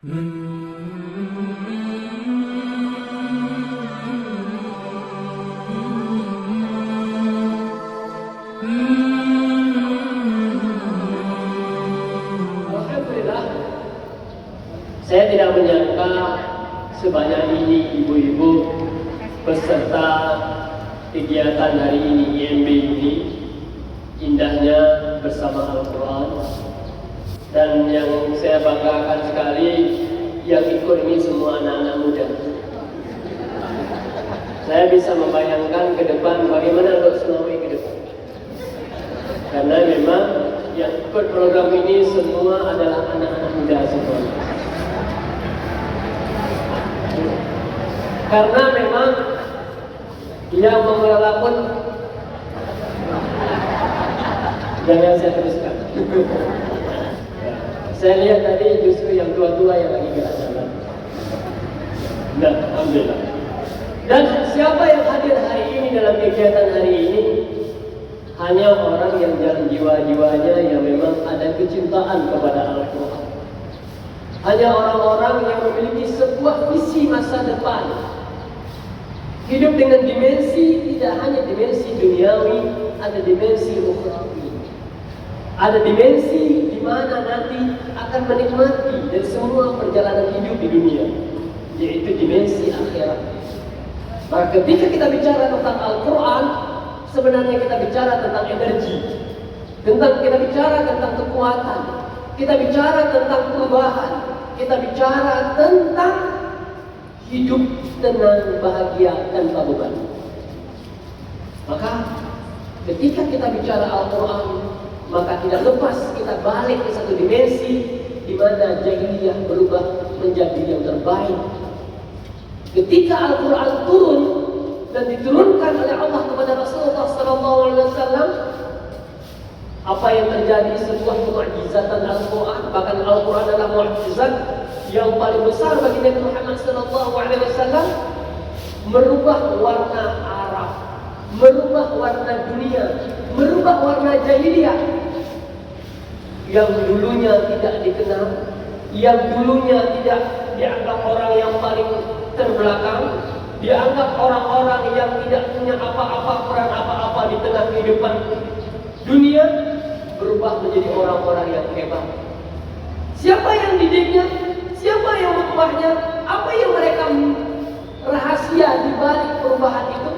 Alhamdulillah, saya tidak menyangka sebanyak ini ibu-ibu peserta kegiatan hari ini IMB ini. Indahnya bersama Al-Quran. Dan yang saya banggakan sekali, yang ikut ini semua anak-anak muda. Saya bisa membayangkan ke depan bagaimana Lok Senawi ke depan. Karena memang yang ikut program ini semua adalah anak-anak muda semua. Karena memang yang mengelola pun, jangan saya teruskan. Saya lihat tadi justru yang tua-tua yang lagi gerak jalan. Nah, alhamdulillah. Dan siapa yang hadir hari ini dalam kegiatan hari ini? Hanya orang yang dalam jiwa-jiwanya yang memang ada kecintaan kepada Al-Quran. Hanya orang-orang yang memiliki sebuah visi masa depan. Hidup dengan dimensi, tidak hanya dimensi duniawi, ada dimensi ukhrawi. Ada dimensi di mana nanti akan menikmati dari semua perjalanan hidup di dunia, yaitu dimensi akhirat. Maka ketika kita bicara tentang Al-Quran, sebenarnya kita bicara tentang energi, kita bicara tentang kekuatan, kita bicara tentang perubahan, kita bicara tentang hidup tenang, bahagia, tanpa beban. Maka ketika kita bicara Al-Quran, maka tidak lepas kita balik ke satu dimensi di mana jahiliyah berubah menjadi yang terbaik. Ketika Al-Quran turun dan diturunkan oleh Allah kepada Rasulullah SAW, apa yang terjadi? Sebuah kemukjizatan Al-Quran. Bahkan Al-Quran adalah mukjizat yang paling besar bagi Nabi Muhammad SAW, merubah warna Arab, merubah warna dunia, merubah warna jahiliyah yang dulunya tidak dikenal, yang dulunya tidak dianggap orang yang paling terbelakang, dianggap orang-orang yang tidak punya apa-apa, peran apa-apa di tengah kehidupan dunia, berubah menjadi orang-orang yang hebat. Siapa yang didiknya? Siapa yang mengubahnya? Apa yang mereka rahasia di balik perubahan itu?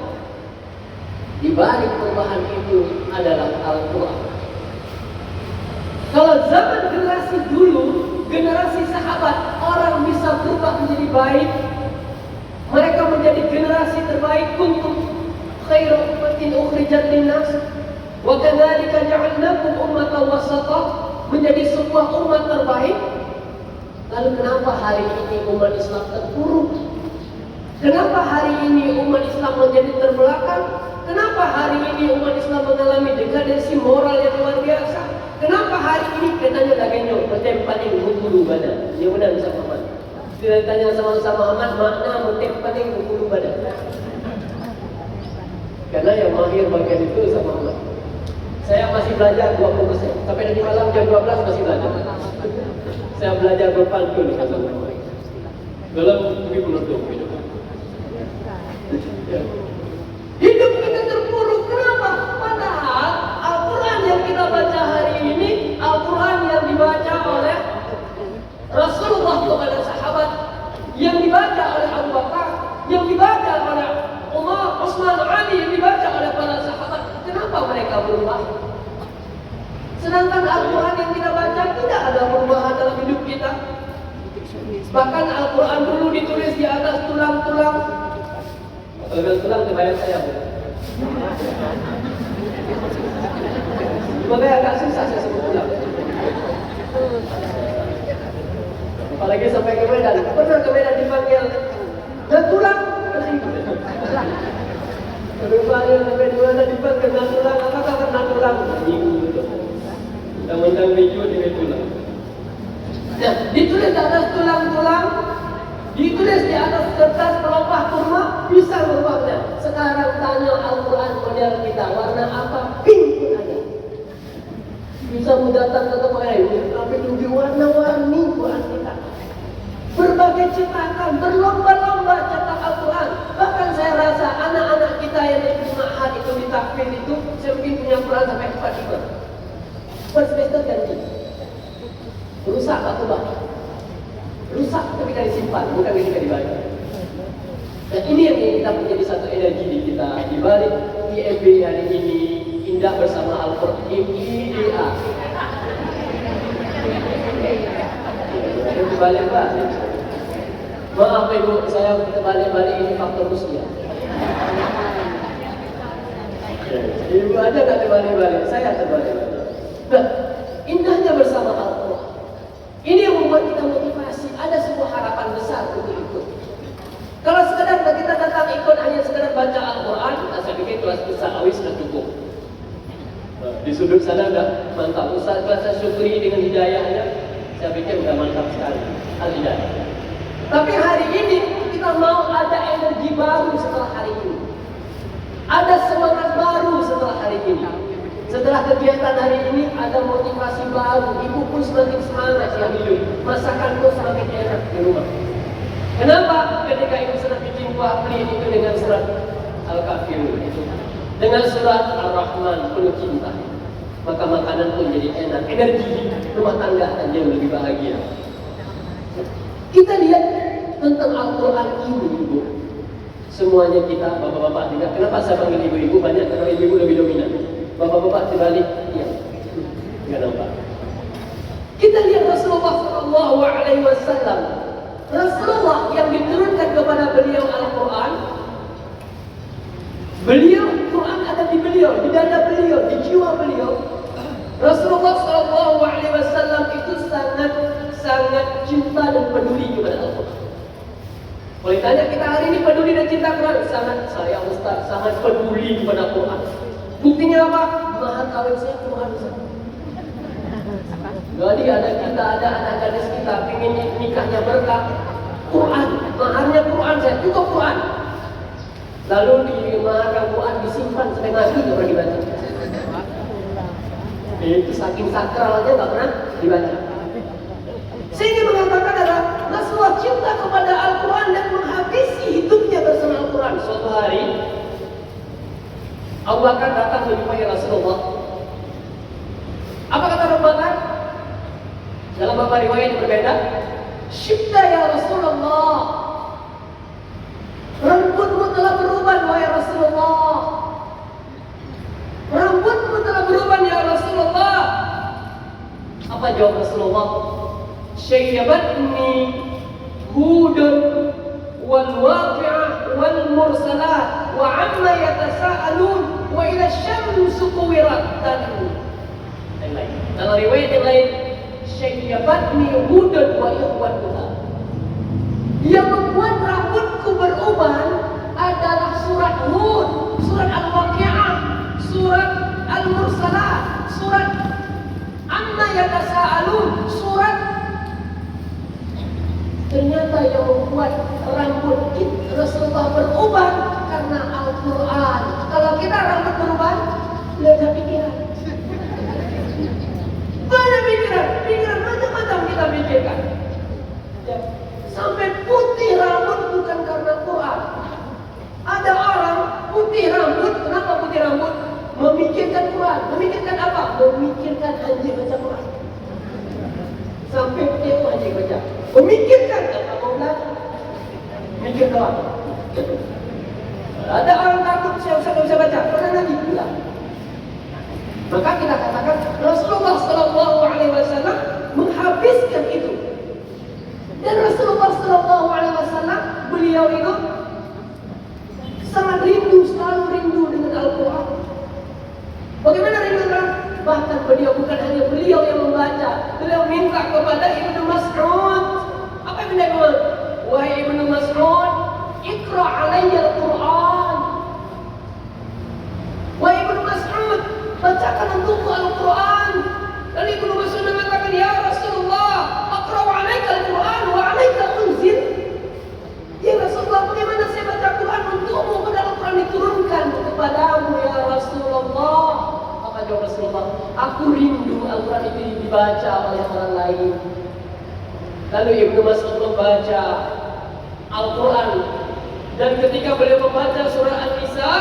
Di balik perubahan itu adalah Al-Quran. Kalau zaman generasi dulu, generasi sahabat, orang bisa berubah menjadi baik. Mereka menjadi generasi terbaik. Kuntum khairu ummatin ukhrijat linnas wa kadzalika ja'alnakum ummatan wasata, menjadi sebuah umat terbaik. Lalu kenapa hari ini umat Islam terpuruk? Kenapa hari ini umat Islam menjadi terbelakang? Kenapa hari ini umat Islam mengalami dekadensi moral yang luar biasa? Kenapa hari ini katanya dagingnya paling bulu badan? Dia benar bisa Muhammad. Tidak tanya sama-sama Muhammad makna paling bulu badan. Karena yang mahir bagian itu sama Muhammad. Saya masih belajar 20%. Sampai nanti malam jam 12 masih belajar. Saya belajar berpantun di kantor Muhammad. Dalam lebih menutup hidup. Ya. Hidup kita terpuruk. Kenapa? Padahal Al-Quran yang kita baca hari ini, Al-Quran yang dibaca oleh Rasulullah kepada sahabat, yang dibaca oleh Abu Bakar, yang dibaca oleh Umar, Utsman, Ali, yang dibaca oleh para sahabat. Kenapa mereka berubah? Sedangkan Al-Quran yang kita baca tidak ada perubahan dalam hidup kita. Bahkan Al-Quran dulu ditulis di atas tulang-tulang. Kalau tulang kebayang saya. Makanya agak susah saya sebut tulang. Apalagi sampai ke Medan. Pernah ke Medan dipanggil dan tulang. Berupaya sampai di mana dipanggil dan tulang. Apakah karena tulang? Mentang-mentang biju di tulang. Nah, ditulis di atas tulang-tulang, ditulis di atas kertas pelepah kurma, bisa berubahnya. Sekarang tanya Al-Quran model kita, warna apa? Pink pun ada. Bisa datang ke toko tapi lebih warna-warni Quran kita. berbagai cetakan, berlomba-lomba cetak Al-Quran. Bahkan saya rasa anak-anak kita yang di ma'had itu, di takfir itu, saya mungkin punya Quran sampai 4 lima. Per semester ganti. Rusak atau bah? Rusak ketika disimpan, bukan ketika dibaca. Dan ini yang kita menjadi satu energi di kita. Di balik IMB hari ini, Indah bersama Al-Quran, IDA. Terbalik-balik. Maaf Ibu, saya terbalik-balik ini faktor usia. Ibu aja gak terbalik-balik, saya terbalik-balik. Nah, indahnya bersama Al-Quran. Ini yang membuat kita motivasi. Ada sebuah harapan besar untuk ikut. Kalau sekedar kita datang ikut hanya sekedar baca Al-Quran, saya pikir kelas besar awis sudah cukup. Di sudut sana udah mantap. Ustaz kelas syukri dengan hidayahnya, saya pikir udah mantap sekali. Al-hidayah. Tapi hari ini kita mau ada energi baru setelah hari ini. Ada semangat baru setelah hari ini. Setelah kegiatan hari ini ada motivasi baru. Ibu pun semakin semangat yang hidup. Masakan pun semakin enak di rumah. Kenapa? Ketika ibu sedang bikin kuah pelit itu dengan surat Al-Kafirun itu, dengan surat Ar-Rahman penuh cinta, maka makanan pun jadi enak. Energi rumah tangga akan jauh lebih bahagia. Kita lihat tentang Al-Quran ini, ibu. Semuanya kita, bapak-bapak juga. Kenapa saya panggil ibu-ibu? Banyak karena ibu-ibu lebih dominan. Bapak-bapak dibalik, ya, nggak nampak. Kita lihat Rasulullah SAW. Rasulullah yang diturunkan kepada beliau Al-Quran. Beliau, Quran ada di beliau, di dada beliau, di jiwa beliau. Rasulullah SAW itu sangat cinta dan peduli kepada Al-Quran. Boleh tanya kita hari ini peduli dan cinta Quran? Sangat, saya Ustaz, sangat peduli kepada Quran. Buktinya apa? Mahar kawin saya Quran. Jadi ada anak gadis kita pengen nikahnya berkah Quran, maharnya Quran, saya cukup Quran. Lalu di maharkan Quran disimpan sampai mati nggak pernah dibaca. Itu saking sakralnya nggak pernah dibaca. Sehingga mengatakan adalah Rasulullah cinta kepada Al-Quran dan menghabisi hidupnya bersama Al-Quran. Suatu hari Abu Bakar datang menjumpai Rasulullah. Apa kata Abu Bakar? Dalam beberapa riwayat berbeda. Syibda ya Rasulullah, rambutmu telah berubah wahai Rasulullah. Rambutmu telah berubah ya Rasulullah. Apa jawab Rasulullah? Syayyabatni hudun wal waqi'ah wal mursalat wa amma yatasaalun wa ila syamsu kuwirat. Dalam riwayat yang lain, syayyabatni hudun wa ikhwatuha. Yang membuat rambutku berubah adalah surat Hud, surat Al-Waqi'ah, surat Al-Mursalat, surat Amma Yatasaalun, surat. Ternyata yang membuat rambut Rasulullah berubah karena Al-Quran. Kalau kita rambut berubah, tidak ada pikiran. Banyak pikiran macam-macam kita pikirkan. Ya. Sampai putih rambut bukan karena Quran. Ada orang putih rambut, kenapa putih rambut? Memikirkan Quran. Memikirkan apa? Memikirkan anjing baca Quran. Sampai putih anjing baca. Memikirkan apa mau belajar? Mikir doang. Ada orang takut saya bisa baca, karena Nabi bilang. Maka kita katakan Rasulullah SAW menghabiskan itu. Dan Rasulullah SAW beliau itu sangat rindu, selalu rindu dengan Al-Quran. Bagaimana rindu kan? Bahkan beliau bukan hanya beliau yang membaca, beliau minta kepada Ibnu Mas'ud. Apa yang dia bilang? Wahai Ibnu Mas'ud, Iqra' alayya Al-Quran. Wahai Ibnu Mas'ud, bacakan untukku Al-Quran. Dan Ibnu Mas'ud mengatakan, ya Rasulullah, Aqra'u alayka Al-Quran wa alayka unzil. Ya Rasulullah, bagaimana saya baca Quran untukmu padahal Al-Quran diturunkan kepadamu ya Rasulullah. Apa jawab Rasulullah? Aku rindu Al-Quran itu dibaca oleh orang lain. Lalu Ibnu Mas'ud membaca Al-Quran, dan ketika beliau membaca surah An-Nisa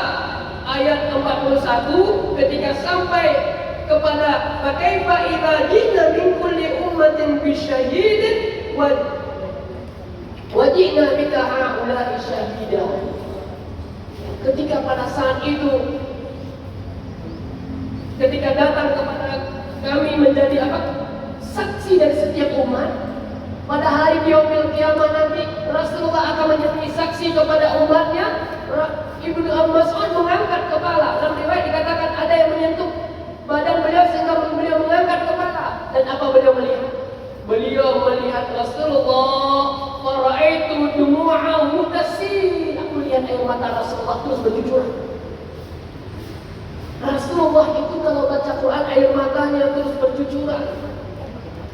ayat 41, ketika sampai kepada fakaifa idza ji'na min kulli ummatin bisyahidin wa ji'na bika haula'i syahida. Ketika pada saat itu, ketika datang kepada kami menjadi saksi dari setiap umat, pada hari yaumil qiyamah nanti Rasulullah akan menjadi saksi kepada umatnya. Ibnu Mas'ud mengangkat kepala. Dalam riwayat dikatakan ada yang menyentuh badan beliau sehingga beliau mengangkat kepala. Dan apa beliau melihat? Beliau melihat Rasulullah, fara'aitu dumu'ahu tasil. Aku lihat air mata Rasulullah terus bercucuran. Rasulullah itu kalau baca Quran air matanya terus bercucuran.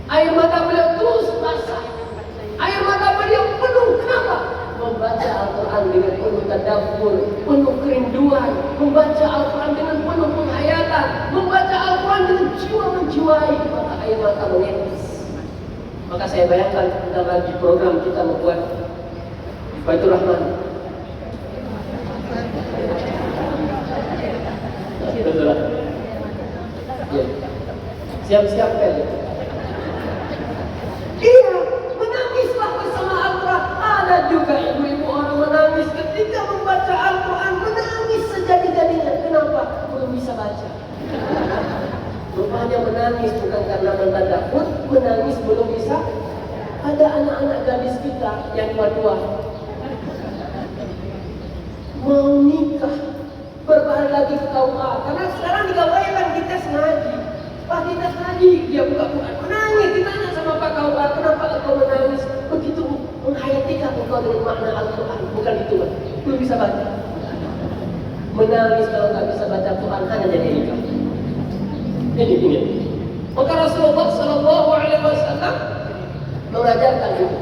Air mata beliau terus basah. Air mata beliau penuh. Kenapa? Membaca Al-Quran dengan penuh tadabbur, penuh kerinduan. Membaca Al-Quran dengan penuh penghayatan. Membaca Al-Quran dengan jiwa menjiwai. Maka air mata menetes. Maka saya bayangkan kita lagi program kita membuat Baitur Rahman. Ya. Siap-siap kan? Iya, menangislah bersama Al-Quran. Ada juga ibu-ibu orang menangis ketika membaca Al-Quran, menangis sejadi-jadinya. Kenapa? Belum bisa baca. Rupanya menangis bukan karena mentadabbur, menangis belum bisa. Ada anak-anak gadis kita yang tua-tua mau nikah, berbalik lagi ke KUA. Karena sekarang di KUA kan kita ngaji. Pak kita ngaji, dia buka-buka menangis. Ditanya sama Pak KUA, kenapa engkau menangis? Begitu menghayatikah engkau dengan makna Al-Quran? Bukan itu, Pak. Belum bisa baca. Menangis kalau nggak bisa baca Quran hanya jadi nikah. Ini. Maka Rasulullah Shallallahu Alaihi Wasallam mengajarkan itu.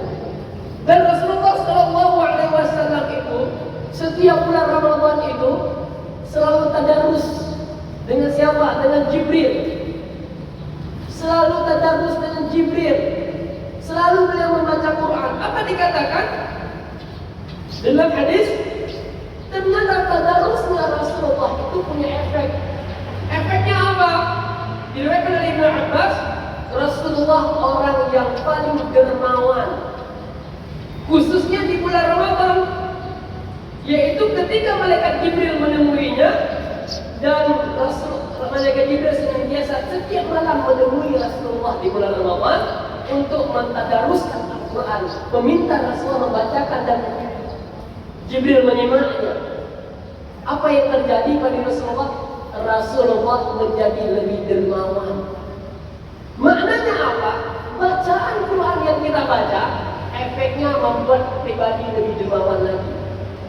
Dan Rasulullah Shallallahu Alaihi Wasallam itu setiap bulan Ramadan itu selalu tadarus dengan siapa? Dengan Jibril. Selalu tadarus dengan Jibril. Selalu beliau membaca Quran. Apa dikatakan dalam hadis? Ternyata tadarusnya Rasulullah itu punya efek. Efeknya apa? Diriwayatkan oleh Ibnu Abbas, Rasulullah orang yang paling dermawan, khususnya di bulan Ramadan, yaitu ketika malaikat Jibril menemuinya, dan malaikat Jibril senantiasa setiap malam menemui Rasulullah di bulan Ramadan untuk mentadaruskan Al-Quran, meminta Rasulullah membacakan dan Jibril menyimaknya. Apa yang terjadi pada Rasulullah? Rasulullah menjadi lebih dermawan. Maknanya apa? Bacaan Quran yang kita baca, efeknya membuat pribadi lebih dermawan lagi,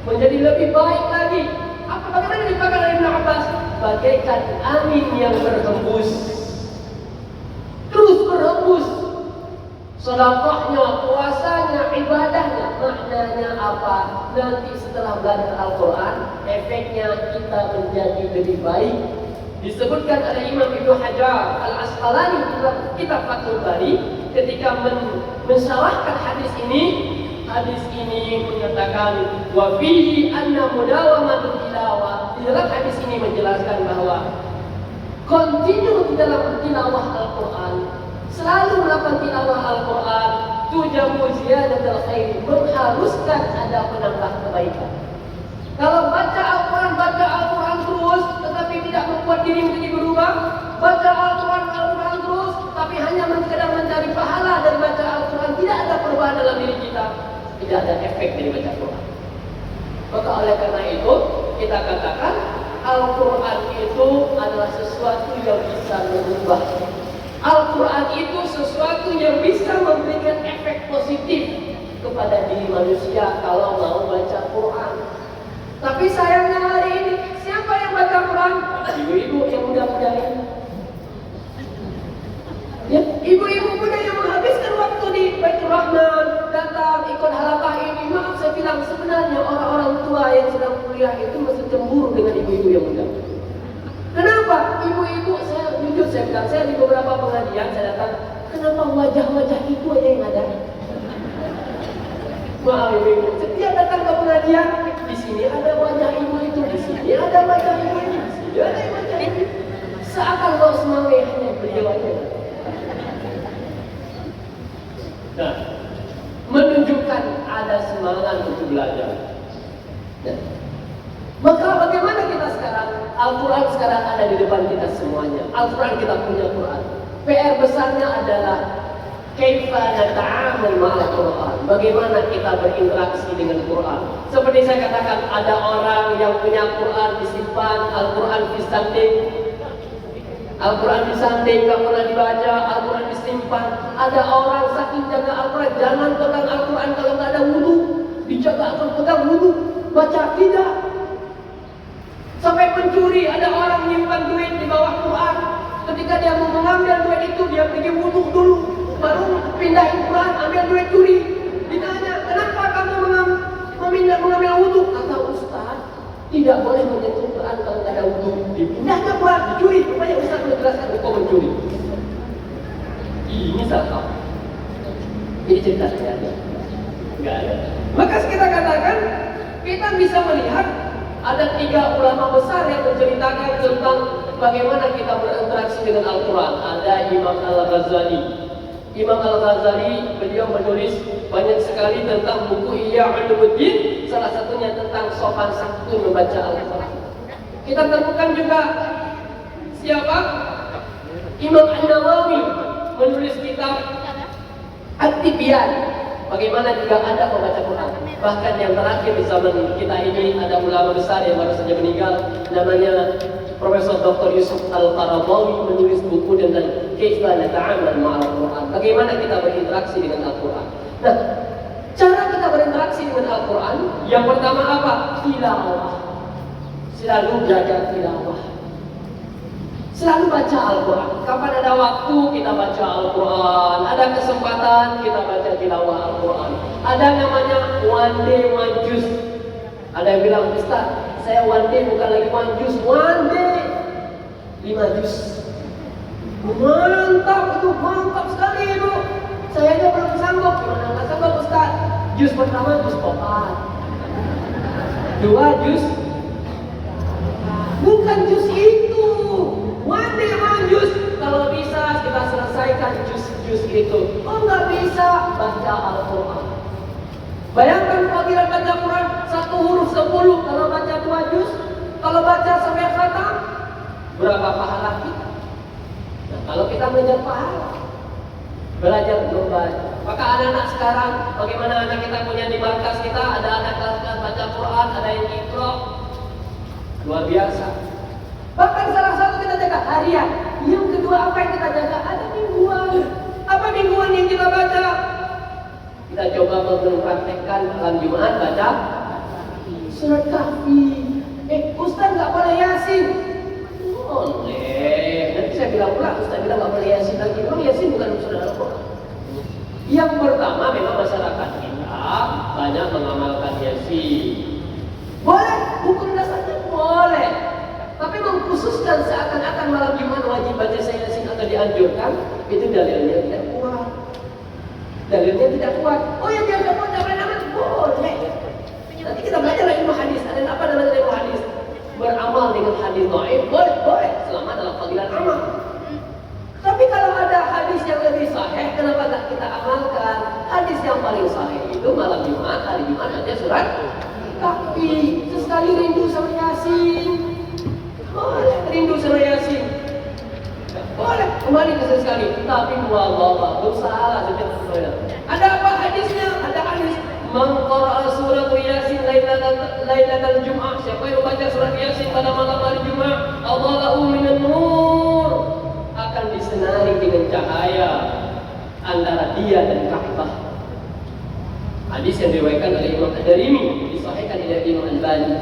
menjadi lebih baik lagi. Bagaimana dikatakan oleh Ibnu Abbas? Bagaikan angin yang berhembus, terus berhembus. Sedekahnya, puasanya, ibadahnya, maknanya apa? Nanti setelah belajar Al-Quran, efeknya kita menjadi lebih baik. Disebutkan oleh Imam Ibnu Hajar Al-Asqalani dalam kitab Fathul Bari ketika mensyarahkan hadis ini menyatakan wa fihi anna mudawamatul tilawah. Di dalam hadis ini menjelaskan bahwa continue di dalam tilawah Al-Quran, selalu melakukan tilawah Al-Quran, tujabu ziyadatul khair, mengharuskan ada penambah kebaikan. Kalau baca Al-Quran terus, tetapi tidak membuat diri menjadi berubah, baca Al-Quran terus, tapi hanya sekedar mencari pahala dari baca Al-Quran, tidak ada perubahan dalam diri kita, tidak ada efek dari baca Al-Quran. Maka oleh karena itu, kita katakan Al-Quran itu adalah sesuatu yang bisa mengubah. Al-Quran itu sesuatu yang bisa memberikan efek positif kepada diri manusia kalau mau baca Quran. Tapi sayangnya hari ini, siapa yang baca Quran? Ibu-ibu yang muda-muda ini. Ya, ibu-ibu muda yang menghabiskan waktu di Baitur Rahman, datang ikut halaqah ini. Maaf saya bilang, sebenarnya orang-orang tua yang sedang kuliah itu masih cemburu dengan ibu-ibu yang muda. Kenapa? Ibu-ibu, saya jujur saya bilang, saya di beberapa pengajian saya datang, kenapa wajah-wajah itu aja yang ada? Maaf ibu, setiap datang ke pengajian, di sini ada wajah ibu itu, di sini ada wajah ibu ini, di sini ada wajah ibu. Seakan kau semangat hanya beliau aja. Nah, menunjukkan ada semangat untuk belajar. Nah, maka bagaimana kita sekarang? Al-Quran sekarang ada di depan kita semuanya. Al-Quran kita punya Quran. PR besarnya adalah kaifa nata'amal ma'al Quran. Bagaimana kita berinteraksi dengan Quran. Seperti saya katakan, ada orang yang punya Quran disimpan, Al-Quran disanting. Al-Quran disanting, tak pernah dibaca, Al-Quran disimpan. Ada orang saking jaga Al-Quran, jangan pegang Al-Quran kalau nggak ada wudu. Dijaga akan pegang wudu, baca tidak. Sampai pencuri, ada orang menyimpan duit di bawah Quran. Ketika dia mau mengambil duit itu, dia pergi wudu dulu, baru pindahin Quran, ambil duit curi. Ditanya, kenapa kamu mengambil wudu? Kata Ustaz, tidak boleh menyentuh Quran kalau tidak ada wudu. Dipindahkan Quran, dicuri. Rupanya Ustaz menjelaskan hukum mencuri. Ini salah. Ini cerita saya ada. Enggak ada. Maka kita katakan, kita bisa melihat ada 3 ulama besar yang menceritakan tentang bagaimana kita berinteraksi dengan Al-Quran. Ada Imam Al-Ghazali. Imam Al-Ghazali, beliau menulis banyak sekali tentang buku Ihya Ulumuddin, salah satunya tentang sopan santun membaca Al-Quran. Kita temukan juga siapa? Imam An-Nawawi menulis kitab At-Tibyan, bagaimana juga ada membaca Quran. Bahkan yang terakhir di zaman kita ini ada ulama besar yang baru saja meninggal, namanya Profesor Dr. Yusuf Al-Qaradawi, menulis buku tentang kaifa nata'amal ma'al Quran. Bagaimana kita berinteraksi dengan Al-Quran. Nah, cara kita berinteraksi dengan Al-Quran, yang pertama apa? Tilawah. Selalu belajar tilawah. Selalu baca Al-Quran. Kapan ada waktu kita baca Al-Quran, ada kesempatan kita baca tilawah Al-Quran. Ada namanya one day one juz. Ada yang bilang, Ustaz, saya one day bukan lagi one juz, one day 5 juz. Mantap itu, mantap sekali itu. Saya aja belum sanggup. Gimana nggak sanggup Ustaz? Juz pertama juz 4, 2 juz. Bukan juz itu. One day one juz. Kalau bisa kita selesaikan juz itu. Oh nggak bisa, baca Al-Quran. Bayangkan fadilah baca Quran 1 huruf 10. Kalau baca 2 juz, kalau baca sampai khatam, berapa pahala kita? Nah, kalau kita belajar pahala, belajar membaca. Maka anak-anak sekarang, bagaimana anak kita punya di markas kita, ada anak kelas baca Quran, ada yang Iqra, luar biasa. Bahkan salah satu kita jaga harian. Yang kedua apa yang kita jaga? Ada mingguan. Apa mingguan yang kita baca? Kita coba mempraktekkan malam Jumat baca surat Kahfi. Ustaz nggak boleh Yasin. Boleh. Nanti saya bilang pula, Ustaz bilang nggak boleh Yasin lagi. Memang Yasin bukan surat Al-Quran. Yang pertama memang masyarakat kita banyak mengamalkan Yasin. Boleh, hukum dasarnya boleh. Tapi mengkhususkan seakan-akan malam Jumat wajib baca Yasin atau dianjurkan, itu dalilnya tidak kuat. Dalilnya tidak kuat. Oh ya dia tidak kuat, tidak boleh amal. Boleh. Nanti kita belajar ilmu hadis. Ada apa namanya ilmu hadis? Beramal dengan hadis dhaif boleh, boleh. Selama dalam fadilah amal. Tapi kalau ada hadis yang lebih sahih, kenapa tak kita amalkan? Hadis yang paling sahih itu malam Jumat, hari Jumat baca surat Kahfi. Sesekali rindu sama Yasin. Boleh rindu sama Yasin. Boleh kembali ke sekali. Tapi wallah bersalah setiap semuanya. Ada apa hadisnya? Ada hadis man qara'a surat Yasin lailatal Jum'ah. Siapa yang membaca surat Yasin pada malam hari Jumat, Allahu minan nur, akan disenari dengan cahaya antara dia dan Ka'bah. Hadis yang diriwayatkan oleh Imam Ad-Darimi, disahihkan oleh Imam Al-Albani.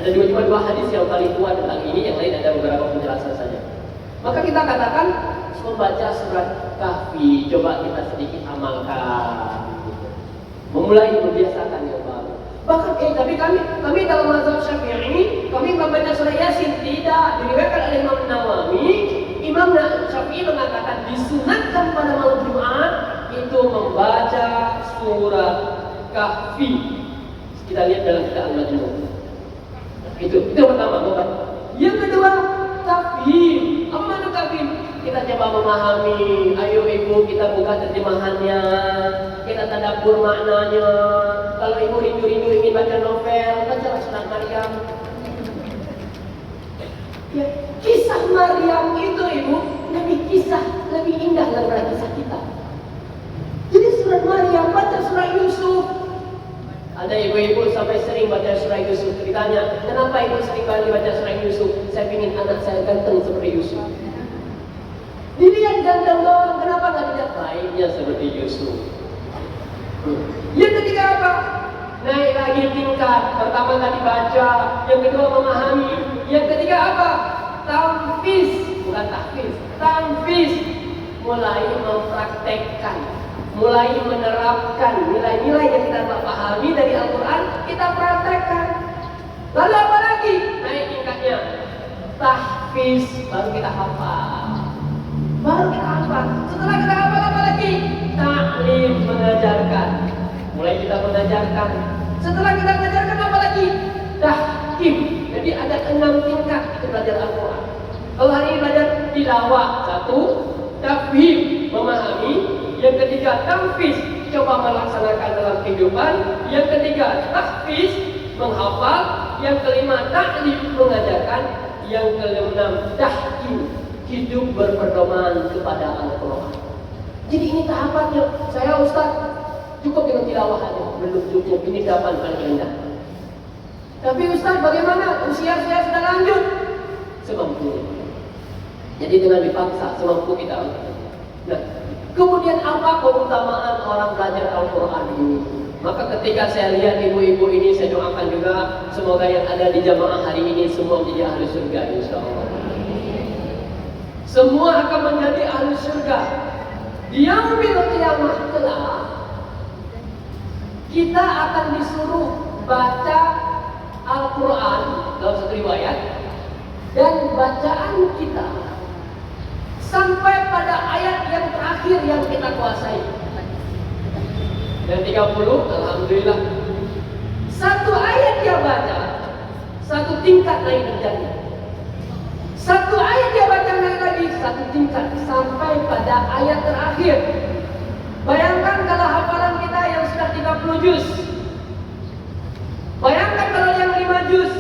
Ada dua hadis yang paling kuat tentang ini, yang lain ada beberapa penjelasan saja. Maka kita katakan membaca surat Kahfi, coba kita sedikit amalkan. Memulai membiasakan yang baru. Bahkan tapi kami dalam mazhab Syafi'i, kami membaca surat Yasin tidak. Diriwayatkan oleh Imam Nawawi, Imam Syafi'i mengatakan disunatkan pada malam Jumat itu membaca surat Kahfi. Kita lihat dalam kitab Al-Majmu'. Itu pertama, Bapak. Yang kedua, tafhim. Apa makna tafhim? Kita coba memahami. Ayo ibu, kita buka terjemahannya, kita tadabbur maknanya. Kalau ibu rindu-rindu ingin baca novel, bacalah Surat Maryam. Ya, kisah Maryam itu ibu lebih indah daripada kisah kita. Jadi Surat Maryam, baca Surat Yusuf. Ada ibu-ibu sampai sering baca Surat Yusuf. Ditanya, kenapa ibu sering kali baca Surat Yusuf? Saya ingin anak saya ganteng seperti Yusuf. Dilihat ganteng doang, kenapa nggak dilihat baiknya seperti Yusuf? Yang ketiga apa? Naik lagi tingkat. Pertama tadi baca, yang kedua memahami, yang ketiga apa? Tanfiz, bukan tahfiz, tanfiz. Mulai mempraktekkan, mulai menerapkan nilai-nilai yang kita pahami dari Al-Quran, kita praktekkan. Lalu apa lagi? Naik tingkatnya, tahfiz, baru kita hafal. Setelah kita hafal apa lagi? Ta'lim, mengajarkan. Mulai kita mengajarkan. Setelah kita mengajarkan apa lagi? Tahkim. Jadi ada 6 tingkat kita belajar Al-Quran. Kalau hari ini belajar tilawah, 1, tafhim, memahami. Yang ketiga, tanfiz, coba melaksanakan dalam kehidupan. Yang ketiga, tahfiz, menghafal. Yang kelima, ta'lim, mengajarkan. Yang keenam, tahkim, hidup berpedoman kepada Al-Quran. Jadi ini tahapannya. Saya Ustaz, cukup dengan tilawah aja, belum cukup. Ini tahapan paling rendah. Tapi Ustaz, bagaimana? Usia saya sudah lanjut. Semampunya. Jadi dengan dipaksa, semampu kita. Nah, kemudian apa keutamaan orang belajar Al-Quran ini? Maka ketika saya lihat ibu-ibu ini, saya doakan juga semoga yang ada di jamaah hari ini semua menjadi ahli surga, insya Allah. Semua akan menjadi ahli surga. Di yaumil qiyamah kelak, kita akan disuruh baca Al-Quran dalam satu riwayat, dan bacaan kita sampai pada ayat yang terakhir yang kita kuasai. Dan 30, alhamdulillah, satu ayat dia baca, satu tingkat naik derajatnya. Satu ayat dia baca naik lagi, satu tingkat sampai pada ayat terakhir. Bayangkan kalau hafalan kita yang sudah 30 juz. Bayangkan kalau yang 5 juz.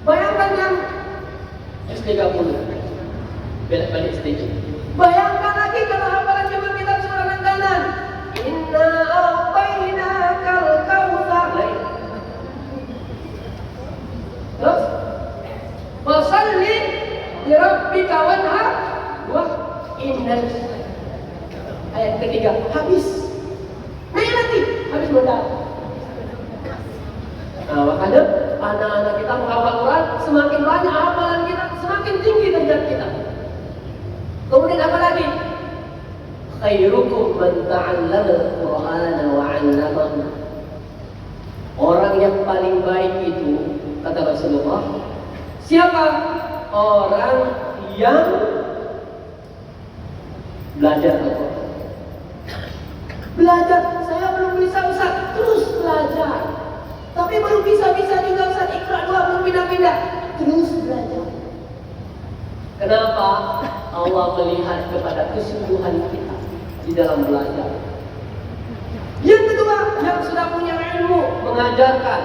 Bayangkan yang S30. Balik sedikit. Bayangkan lagi kalau hafalan cuma kita surah langganan. Inna a'tainakal kautsar. Terus fasalli li rabbika wanhar. Wah, innal ayat ketiga habis. Naik lagi, habis modal. Nah, makanya anak-anak kita menghafal Quran, semakin banyak hafalan kita, semakin tinggi derajat kita. Kemudian apa lagi? Khairukum man ta'allama al-Qur'ana wa 'allamahu. Orang yang paling baik itu, kata Rasulullah, siapa? Orang yang belajar Al-Quran. Belajar, saya belum bisa Ustaz, terus belajar. Tapi baru bisa-bisa juga Ustaz, Iqra 2 belum pindah-pindah, terus belajar. Kenapa? Allah melihat kepada kesungguhan kita di dalam belajar. Yang kedua, yang sudah punya ilmu, mengajarkan.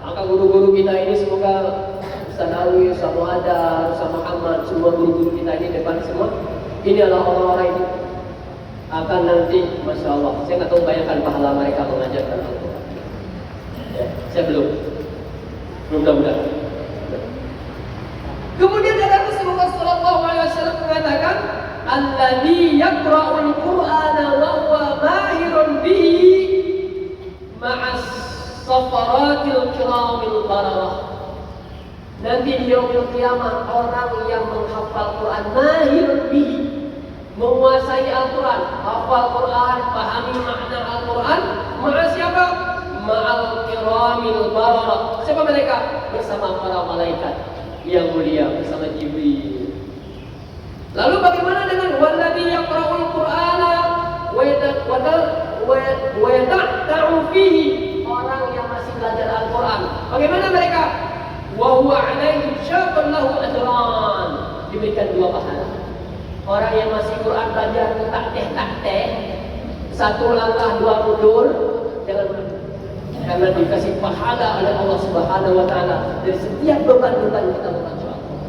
Maka guru-guru kita ini semoga Ustaz Alwi, Ustaz Muhammad, Ustaz Muhammad, semua guru-guru kita ini depan semua, ini adalah orang-orang ini akan nanti, Masya Allah, saya nggak tahu bayangkan pahala mereka mengajarkan Al-Quran. Ya, saya belum mudah-mudahan. Kemudian ada Rasulullah SAW mengatakan, alladzi yaqra'ul Qur'ana wa huwa mahirun bihi ma'as safaratil kiramil bararah. Nanti di yaumil qiyamah orang yang menghafal Quran mahirun bihi, menguasai Al-Quran, hafal Quran, pahami makna Al-Quran, ma'a siapa? Ma'al kiramil bararah. Siapa mereka? Bersama para malaikat yang mulia, bersama Jibril. Lalu bagaimana dengan walladzi yaqra'ul Qur'ana wa yata'u fihi Bagaimana mereka? Wa huwa 'alaihi syaqun lahu ajran. Diberikan 2 pahala. Orang yang masih Quran belajar tak-teh, 1 langkah 2 mundur, jangan, karena dikasih pahala oleh Allah Subhanahu wa taala dari setiap beban-beban kita membaca Al-Quran.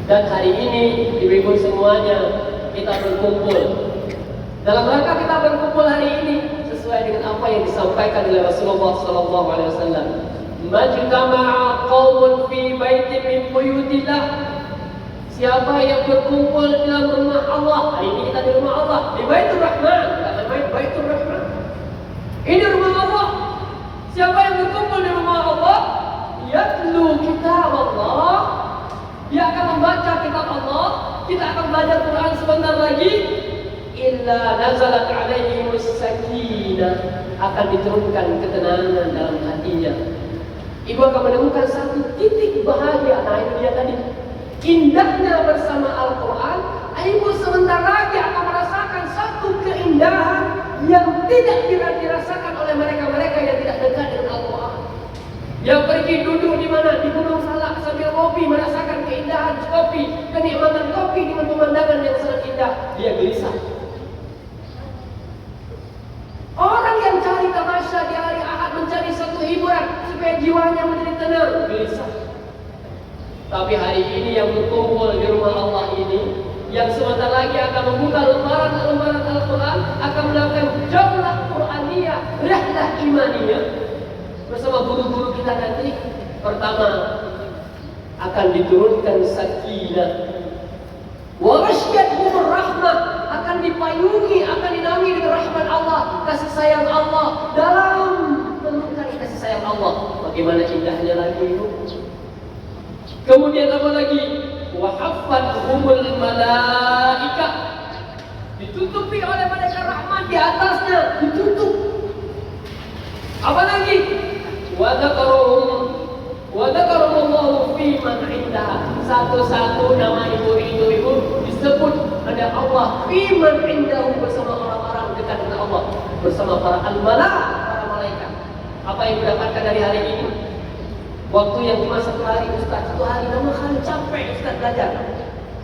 Dan hari ini ibu-ibu semuanya kita berkumpul. Dalam rangka kita berkumpul hari ini sesuai dengan apa yang disampaikan oleh Rasulullah sallallahu alaihi wasallam. Majtama'a qaumun fi baitin min buyutillah. Siapa yang berkumpul di dalam rumah Allah, hari ini kita di rumah Allah, di Baitur Rahman, kita main Baitur Rahman. Ini rumah Allah. Siapa yang berkumpul di rumah Allah, yatlu kitab Allah, dia akan membaca kitab Allah, kita akan belajar Quran sebentar lagi, illa nazalat alaihimus sakinah, akan diturunkan ketenangan dalam hatinya. Ibu akan menemukan satu titik bahagia. Nah itu dia tadi, indahnya bersama Al-Quran. Ibu sebentar lagi akan merasakan satu keindahan yang tidak dirasakan oleh mereka-mereka yang tidak dekat dengan Al-Quran. Yang pergi duduk di mana? Di Gunung Salak sambil kopi, merasakan keindahan kopi, kenikmatan kopi dengan pemandangan yang sangat indah. Dia gelisah. Orang yang cari tamasya di hari Ahad, mencari satu hiburan supaya jiwanya menjadi tenang, gelisah. Tapi hari ini yang berkumpul di rumah Allah ini, yang sebentar lagi akan membuka lembaran-lembaran Al-Quran, akan melakukan jaulah Quraniyah, rihlah imaniyah bersama guru-guru kita nanti. Pertama, akan diturunkan sakinah, wa ghasyiyatuhumur rahmah, akan dipayungi, akan dinaungi dengan rahmat Allah, kasih sayang Allah, dalam menemukan kasih sayang Allah. Bagaimana indahnya lagi itu. Kemudian apa lagi? Wa haffathumul malaika, ditutupi oleh malaikat rahmat di atasnya, ditutup. Apa lagi? Wa dzakarahumullahu fi man indah. Satu-satu nama ibu disebut ada Allah fi man indahu, bersama orang-orang dekat dengan Allah, bersama para para malaikat. Apa yang didapatkan dari hari ini? Waktu yang cuma 1 hari, Ustaz, 1 hari nama kali capek Ustaz belajar.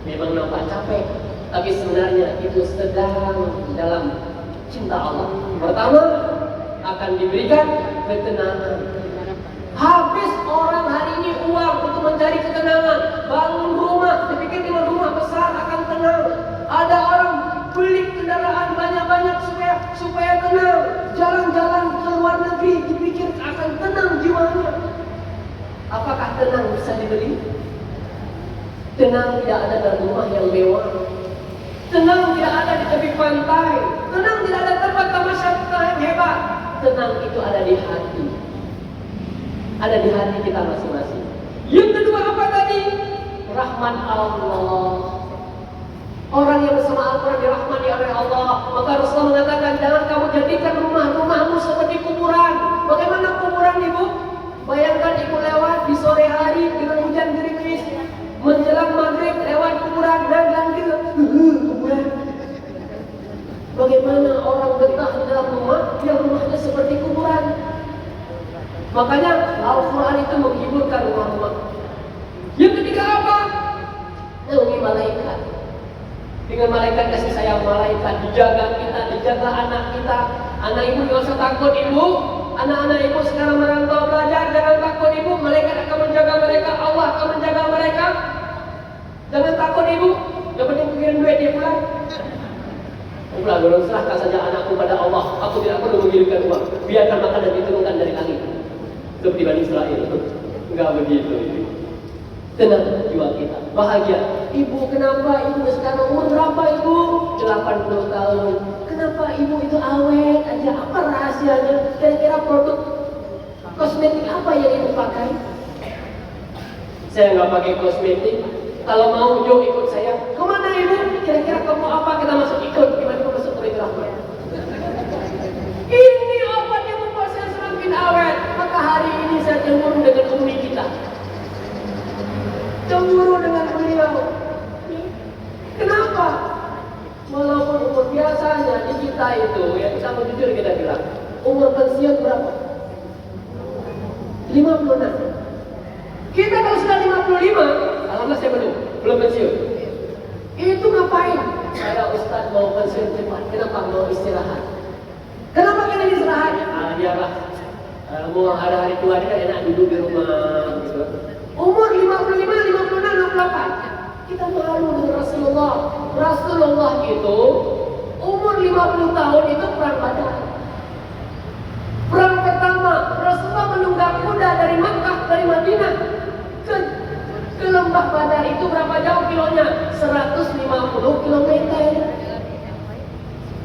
Memang nampak capek, tapi sebenarnya itu sedang dalam cinta Allah. Pertama, akan diberikan ketenangan. Habis orang hari ini uang untuk mencari ketenangan, bangun rumah, dipikir dengan rumah besar akan tenang. Ada orang beli kendaraan banyak-banyak supaya tenang. Jalan-jalan ke luar negeri, dipikir akan tenang jiwanya. Apakah tenang bisa dibeli? Tenang tidak ada dalam rumah yang mewah. Tenang tidak ada di tepi pantai. Tenang tidak ada tempat tamasya yang hebat. Tenang itu ada di hati. Ada di hati kita masing-masing. Yang kedua apa tadi? Rahmat Allah. Orang yang bersama Al-Quran dirahmati oleh Allah. Maka Rasulullah mengatakan, jangan kamu jadikan rumahmu seperti kuburan. Bagaimana kuburan, Ibu? Bayangkan ibu lewat di sore hari dengan hujan gerimis, menjelang maghrib lewat kuburan dan kuburan. Bagaimana orang betah di dalam rumah yang rumahnya seperti kuburan? Makanya Al-Quran itu menghiburkan rumah-rumah. Yang ketiga apa? Naungi malaikat. Dengan malaikat kasih sayang malaikat, dijaga kita, dijaga anak kita. Anak ibu tidak usah takut ibu. Anak-anak ibu sekarang merantau belajar, jangan takut ibu, malaikat akan menjaga mereka, Allah akan menjaga mereka. Jangan takut ibu, yang penting kirim duit dia pulang. Pulang, belum serahkan saja anakku pada Allah, aku tidak perlu mengirimkan uang, biarkan makanan diturunkan dari langit. Seperti Bani Israel, enggak begitu ibu. Tenang jiwa kita, bahagia. Ibu, kenapa ibu sekarang umur berapa ibu? 80 tahun. Kenapa ibu itu awet aja? Apa rahasianya? Kira-kira produk kosmetik apa yang ibu pakai? Saya nggak pakai kosmetik. Kalau mau yuk ikut saya. Kemana ibu? Kira-kira kamu apa? Kita masuk ikut. Gimana ibu masuk ke rahmat? Ini obat yang membuat saya semakin awet. Maka hari ini saya cemburu dengan umi kita. Cemburu dengan beliau. Kenapa? Walaupun umur biasanya di kita itu, ya kita mau jujur kita bilang, umur pensiun berapa? 56. Kita kalau sudah 55, alhamdulillah saya belum pensiun. Itu ngapain? Saya Ustaz mau pensiun cepat. Kenapa? Mau istirahat. Kenapa kita istirahat? Biarlah mau hari-hari tua ini kan enak duduk di rumah gitu. Umur 55, 56, 68. Kita malu dengan Rasulullah. Rasulullah itu umur 50 tahun itu perang Badar. Perang pertama, Rasulullah menunggang kuda dari Makkah, dari Madinah ke lembah Badar. Itu berapa jauh kilonya? 150 km.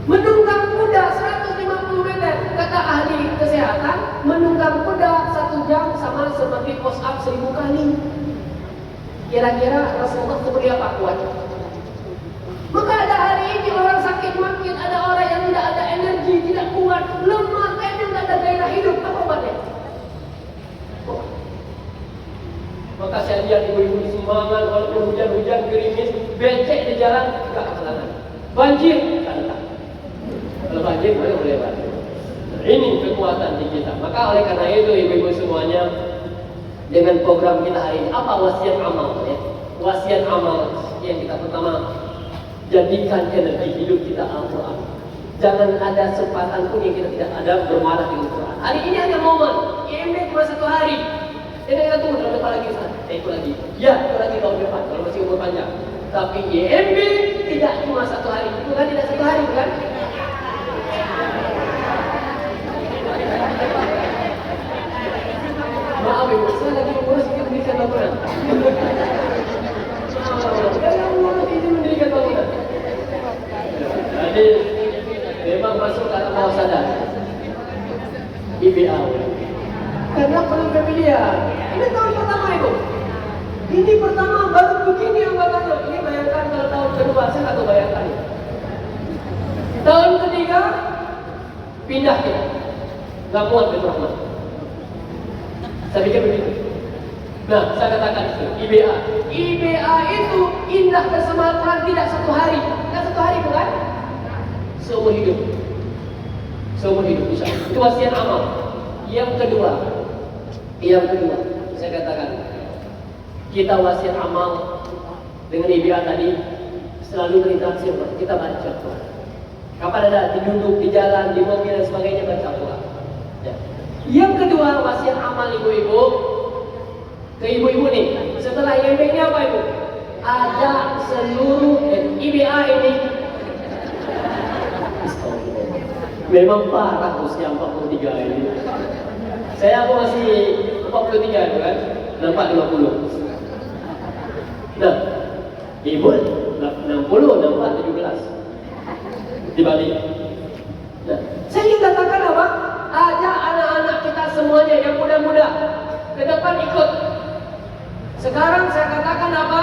Menunggang kuda 150 meter. Kata ahli kesehatan, menunggang kuda 1 jam sama seperti push up 1000 kali. Kira-kira Rasulullah seperti apa kuat? Maka ada hari ini orang sakit makin, ada orang yang tidak ada energi, tidak kuat, lemah, kayaknya tidak ada gairah hidup. Apa obatnya? Maka saya lihat ibu-ibu semangat, walaupun hujan-hujan, gerimis, becek di jalan, enggak halangan. Banjir, tak. Kalau banjir, boleh banjir. Nah, ini kekuatan di kita. Maka oleh karena itu ibu-ibu semuanya, dengan program kita hari ini, apa wasiat amal? Ya? Wasiat amal yang kita pertama, jadikan energi hidup kita Al-Quran. Jangan ada kesempatan pun yang kita tidak ada bermalah dengan Al-Quran. Hari ini ada momen, IMB cuma 1 hari. Jadi kita tunggu tahun depan lagi Ustaz. Itu lagi. Ya, itu lagi tahun depan kalau masih umur panjang. Tapi IMB tidak cuma 1 hari. Itu kan tidak 1 hari bukan? Maaf ibu, saya lagi mengurus pendidikan bangunan. Saya mengurus ini pendidikan bangunan. Jadi memang masuk dalam bawah sadar. IBA. Karena perlu pemilihan. Ini tahun pertama itu. Ini pertama baru begini anggapannya. Ini bayangkan kalau tahun kedua saya nggak tahu bayangkan. Tahun ketiga pindah kita. Nggak muat betul rahmat. Saya pikir begitu. Nah, saya katakan itu IBA. IBA itu indah bersama Al-Quran tidak 1 hari. Tidak 1 hari bukan? Seumur hidup. Seumur hidup insya Allah. Itu wasiat amal. Yang kedua, saya katakan kita wasiat amal dengan IBA tadi selalu berinteraksi. Kita baca Al-Quran. Kapan ada duduk di jalan, di mobil dan sebagainya baca Al-Quran. Ya. Yang kedua wasiat amal ibu-ibu ke ibu-ibu nih. Setelah IMB ini apa ibu? Ajak seluruh IBA ini. Memang parah usia 43 ini. Saya masih 43 itu kan, nampak 50. Nah, ibu 60, nampak 17. Dibalik. Nah, saya ingin katakan apa? Ajak anak-anak kita semuanya yang muda-muda ke depan ikut. Sekarang saya katakan apa?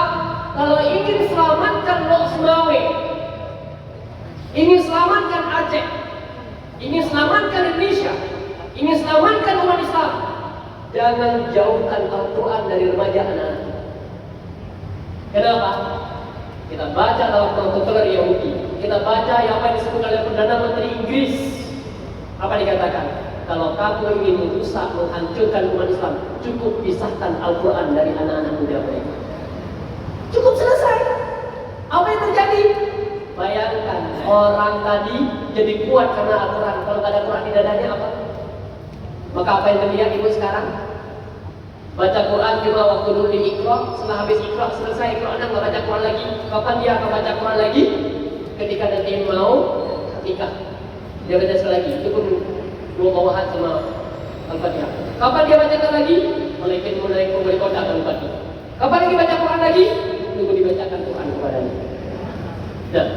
Kalau ingin selamatkan Lok Sumawe, ingin selamatkan Aceh, ingin selamatkan Indonesia, ingin selamatkan umat Islam, jangan jauhkan Al-Quran dari remaja anak-anak. Kenapa? Kita baca dalam protokoler Yahudi, kita baca apa yang disebut oleh Perdana Menteri Inggris. Apa dikatakan? Kalau kamu ingin merusak, menghancurkan umat Islam, cukup pisahkan Al-Quran dari anak-anak muda mereka. Cukup selesai. Apa yang terjadi? Bayangkan orang tadi jadi kuat karena Al-Quran. Kalau tak ada Quran di dadanya apa? Maka apa yang terlihat ibu sekarang? Baca Quran cuma waktu dulu di Iqra, setelah habis Iqra selesai Iqra anak nggak baca Quran lagi. Kapan dia akan baca Quran lagi? Ketika nanti mau nikah, dia baca sekali lagi. Itu pun 2 bawahan sama Al-Fatihah. Kapan dia bacakan lagi? Mulai kota Al-Fatihah. Kapan lagi baca Quran lagi? Tunggu dibacakan Quran kepadanya. Nah,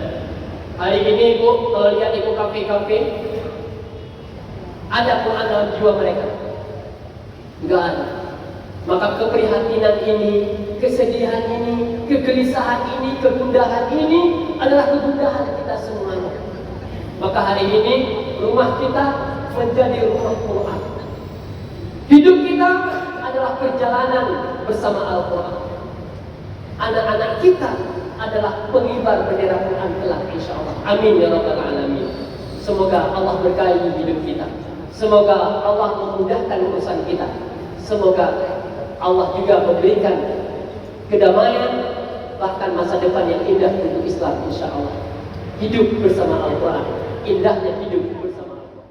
hari ini ibu kalau lihat ibu kafe-kafe, ada Quran dalam jiwa mereka? Enggak ada. Maka keprihatinan ini, kesedihan ini, kegelisahan ini, kegundahan ini adalah kegundahan kita semuanya. Maka hari ini rumah kita menjadi rumah Quran. Hidup kita adalah perjalanan bersama Al-Quran. Anak-anak kita adalah pengibar bendera Quran kelak insyaAllah. Amin ya rabbal alamin. Semoga Allah berkahi hidup kita. Semoga Allah memudahkan urusan kita. Semoga Allah juga memberikan kedamaian, bahkan masa depan yang indah untuk Islam, insya Allah. Hidup bersama Al-Quran, indahnya hidup bersama Al-Quran.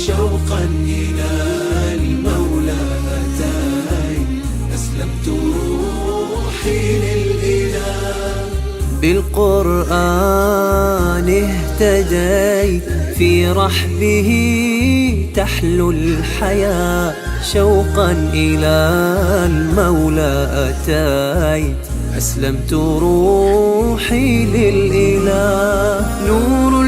شوقا إلى المولى أتاي أسلمت روحي للإله بالقرآن اهتديت في رحبه تحلو الحياة شوقا إلى المولى أتيت أسلمت روحي للإله نور